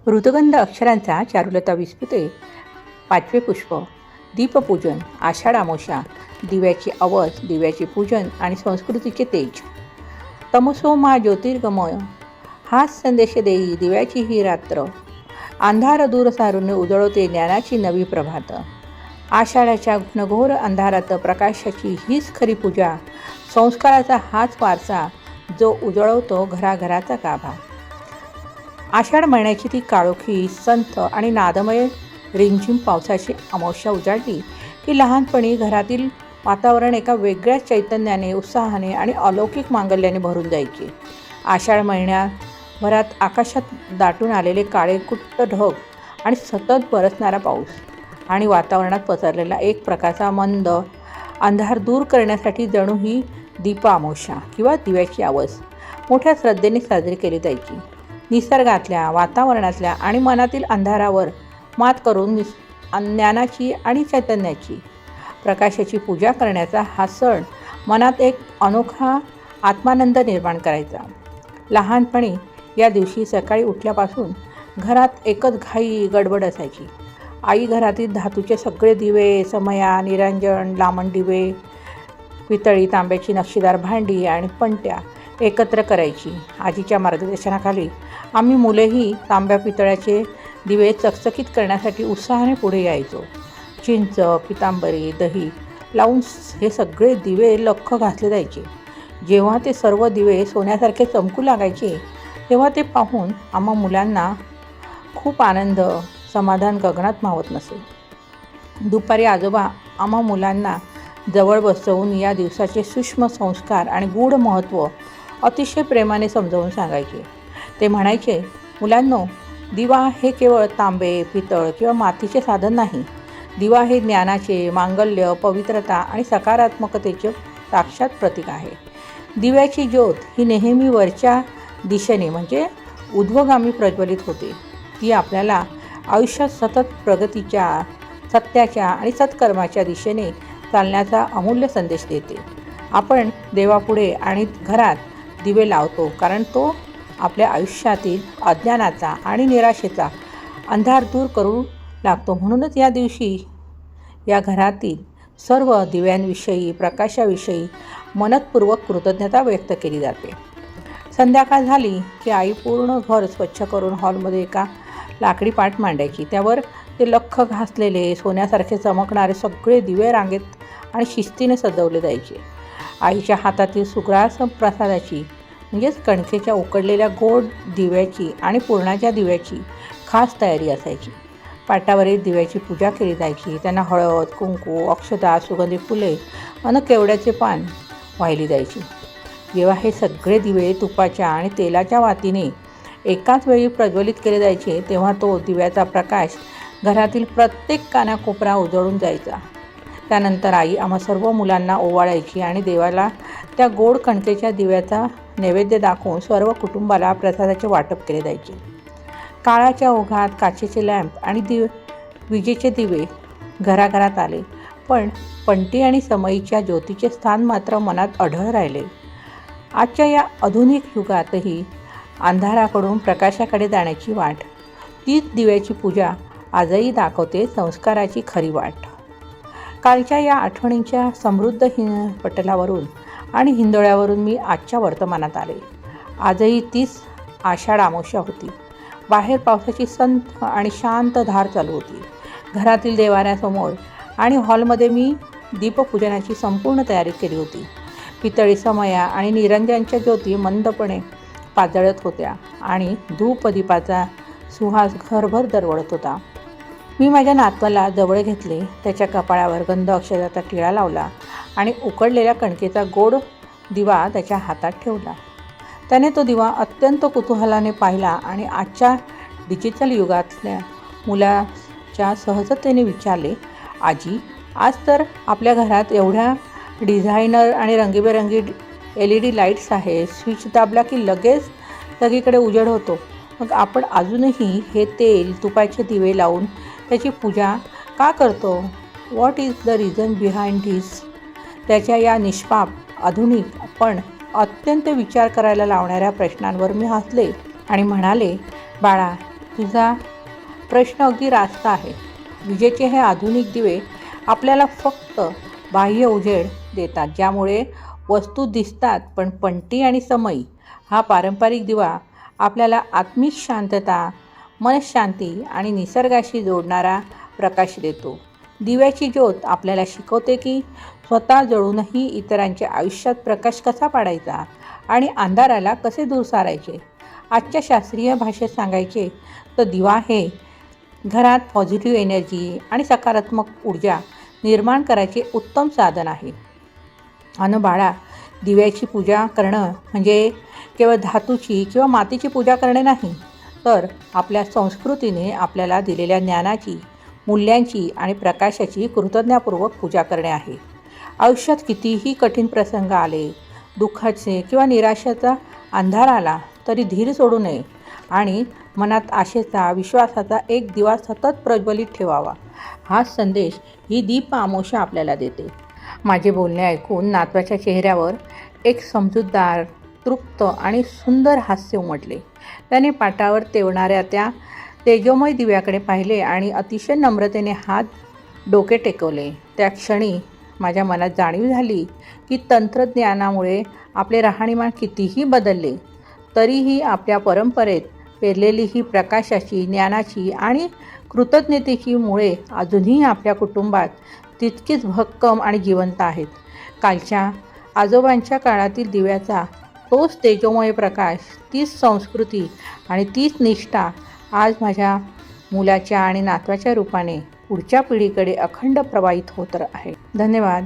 ऋतुगंध अक्षरांचा चारुलता विस्फुते. पाचवे पुष्प दीपपूजन. आषाढ अमावस्या. दिव्याची अवस, दिव्याचे पूजन आणि संस्कृतीचे तेज. तमसो मा ज्योतिर्गमय, हाच संदेश देई दिव्याची ही रात्र. अंधार दूर सारून उजळवते ज्ञानाची नवी प्रभात. आषाढाच्या घनघोर अंधारात प्रकाशाची हीच खरी पूजा. संस्काराचा हाच वारसा जो उजळवतो घराघराचा गाभा. आषाढ महिन्याची ती काळोखी, संथ आणि नादमय रिमझिम पावसाची अमावस्या उजाडली की लहानपणी घरातील वातावरण एका वेगळ्याच चैतन्याने, उत्साहाने आणि अलौकिक मांगल्याने भरून जायचे. आषाढ महिन्याभरात आकाशात दाटून आलेले काळे कुट्ट ढग आणि सतत बरसणारा पाऊस आणि वातावरणात पसरलेला एक प्रकारचा मंद अंधार दूर करण्यासाठी जणू ही दीप अमावस्या किंवा दिव्याची आवस मोठ्या श्रद्धेने साजरी केली जायची. निसर्गातल्या, वातावरणातल्या आणि मनातील अंधारावर मात करून ज्ञानाची आणि चैतन्याची, प्रकाशाची पूजा करण्याचा हा सण मनात एक अनोखा आत्मानंद निर्माण करायचा. लहानपणी या दिवशी सकाळी उठल्यापासून घरात एकच घाई गडबड असायची. आई घरातील धातूचे सगळे दिवे, समया, निरंजन, लांबण दिवे, पितळी, तांब्याची नक्षीदार भांडी आणि पणत्या एकत्र करायची. आजीच्या मार्गदर्शनाखाली आम्ही मुलेही तांब्या पितळ्याचे दिवे चकचकीत करण्यासाठी उत्साहाने पुढे यायचो. चिंच, पितांबरी, दही लावून हे सगळे दिवे लख्ख घासले जायचे. जेव्हा ते सर्व दिवे सोन्यासारखे चमकू लागायचे तेव्हा ते पाहून आम्हा मुलांना खूप आनंद, समाधान गगनात मावत नसे. दुपारी आजोबा आम्हा मुलांना जवळ बसवून या दिवसाचे सूक्ष्म संस्कार आणि गूढ महत्त्व अतिशय प्रेमाने समजावून सांगायचे. ते म्हणायचे, मुलांनो, दिवा हे केवळ तांबे, पितळ किंवा मातीचे साधन नाही. दिवा हे ज्ञानाचे, मांगल्य, पवित्रता आणि सकारात्मकतेचे साक्षात प्रतीक आहे. दिव्याची ज्योत ही नेहमी वरच्या दिशेने म्हणजे ऊर्ध्वगामी प्रज्वलित होते. ती आपल्याला आयुष्यात सतत प्रगतीच्या, सत्याच्या आणि सत्कर्माच्या दिशेने चालण्याचा अमूल्य संदेश देते. आपण देवापुढे आणि घरात दिवे लावतो कारण तो आपल्या आयुष्यातील अज्ञानाचा आणि निराशेचा अंधार दूर करू लागतो. म्हणूनच या दिवशी या घरातील सर्व दिव्यांविषयी, प्रकाशाविषयी मनःपूर्वक कृतज्ञता व्यक्त केली जाते. संध्याकाळ झाली की आई पूर्ण घर स्वच्छ करून हॉलमध्ये एका लाकडी पाट मांडायची. त्यावर ते लख्ख घासलेले, सोन्यासारखे चमकणारे सगळे दिवे रांगेत आणि शिस्तीने सजवले जायचे. आईच्या हातातील सुग्रास प्रसादाची म्हणजेच कणकेच्या उकडलेल्या गोड दिव्याची आणि पुरणाच्या दिव्याची खास तयारी असायची. पाटावरील दिव्याची पूजा केली जायची. त्यांना हळद, कुंकू, अक्षता, सुगंधी फुले आणि केवड्याचे पान वाहिली जायची. जेव्हा हे सगळे दिवे तुपाच्या आणि तेलाच्या वातीने एकाच वेळी प्रज्वलित केले जायचे तेव्हा तो दिव्याचा प्रकाश घरातील प्रत्येक कानाकोपरा उजळून जायचा. त्यानंतर आई आम्हा सर्व मुलांना ओवाळायची आणि देवाला त्या गोड कणकेच्या दिव्याचा नैवेद्य दाखवून सर्व कुटुंबाला प्रसादाचे वाटप केले जायचे. काळाच्या ओघात काचेचे लॅम्प आणि विजेचे दिवे घराघरात आले, पण पणती आणि समईच्या ज्योतीचे स्थान मात्र मनात अढळ राहिले. आजच्या या आधुनिक युगातही अंधाराकडून प्रकाशाकडे जाण्याची वाट, तीच दिव्याची पूजा आजही दाखवते संस्काराची खरी वाट. कालच्या या आठवणींच्या समृद्ध पटलावरून आणि हिंदोळ्यावरून मी आजच्या वर्तमानात आले. आजही तीच आषाढ अमावस्या होती. बाहेर पावसाची संथ आणि शांत धार चालू होती. घरातील देवाऱ्यासमोर आणि हॉलमध्ये मी दीपपूजनाची संपूर्ण तयारी केली होती. पितळी, समया आणि निरंजनच्या ज्योती मंदपणे पाजळत होत्या आणि धूपदीपाचा सुहास घरभर दरवळत होता. मी माझ्या नातवाला जवळ घेतले, त्याच्या कपाळावर गंध अक्षराचा टिळा लावला आणि उकडलेल्या कणकेचा गोड दिवा त्याच्या हातात ठेवला. त्याने तो दिवा अत्यंत कुतूहलाने पाहिला आणि आजच्या डिजिटल युगातल्या मुलाच्या सहजतेने विचारले, आजी, आज तर आपल्या घरात एवढ्या डिझायनर आणि रंगीबेरंगी LED लाईट्स आहेत. स्विच दाबला की लगेच सगळीकडे उजेड होतो. मग आपण अजूनही हे तेल, तुपाचे दिवे लावून त्याची पूजा का करतो? What is the reason behind this? त्याच्या या निष्पाप, आधुनिक पण अत्यंत विचार करायला लावणाऱ्या प्रश्नांवर मी हसले आणि म्हणाले, बाळा, तुझा प्रश्न अगदी रास्त आहे. विजेचे हे आधुनिक दिवे आपल्याला फक्त बाह्य उजेड देतात, ज्यामुळे वस्तू दिसतात, पण पणती आणि समई हा पारंपरिक दिवा आपल्याला आत्मिक शांतता, मनःशांती आणि निसर्गाशी जोडणारा प्रकाश देतो. दिव्याची ज्योत आपल्याला शिकवते की स्वतः जळूनही इतरांच्या आयुष्यात प्रकाश कसा पाडायचा आणि अंधाराला कसे दूर सारायचे. आजच्या शास्त्रीय भाषेत सांगायचे तर दिवा हे घरात पॉझिटिव्ह एनर्जी आणि सकारात्मक ऊर्जा निर्माण करायचे उत्तम साधन आहे. अन बाळा, दिव्याची पूजा करणं म्हणजे केवळ धातूची किंवा मातीची पूजा करणे नाही, तर आपल्या संस्कृतीने आपल्याला दिलेल्या ज्ञानाची, मूल्यांची आणि प्रकाशाची कृतज्ञतापूर्वक पूजा करणे आहे. आयुष्यात कितीही कठीण प्रसंग आले, दुःखाचे किंवा निराशेचा अंधार आला, तरी धीर सोडू नये आणि मनात आशेचा, विश्वासाचा एक दिवा सतत प्रज्वलित ठेवावा. हा संदेश ही दीप अमावस्या आपल्याला देते. माझे बोलणे ऐकून नातवाच्या चेहऱ्यावर एक समजूतदार, तृप्त आणि सुंदर हास्य उमटले. त्याने पाटावर तेवणाऱ्या त्या तेजोमय दिव्याकडे पाहिले आणि अतिशय नम्रतेने हात डोके टेकवले. त्या क्षणी माझ्या मनात जाणीव झाली की तंत्रज्ञानामुळे आपले राहणीमान कितीही बदलले, तरीही आपल्या परंपरेत पेरलेली ही प्रकाशाची, ज्ञानाची आणि कृतज्ञतेची मुळे अजूनही आपल्या कुटुंबात तितकीच भक्कम आणि जिवंत आहेत. कालच्या आजोबांच्या काळातील दिव्याचा तोच तेजोमय प्रकाश, तीच संस्कृती आणि तीच निष्ठा आज माझ्या मुलाच्या आणि नातवाच्या रूपाने पुढच्या पिढीकडे अखंड प्रवाहित होत आहे. धन्यवाद.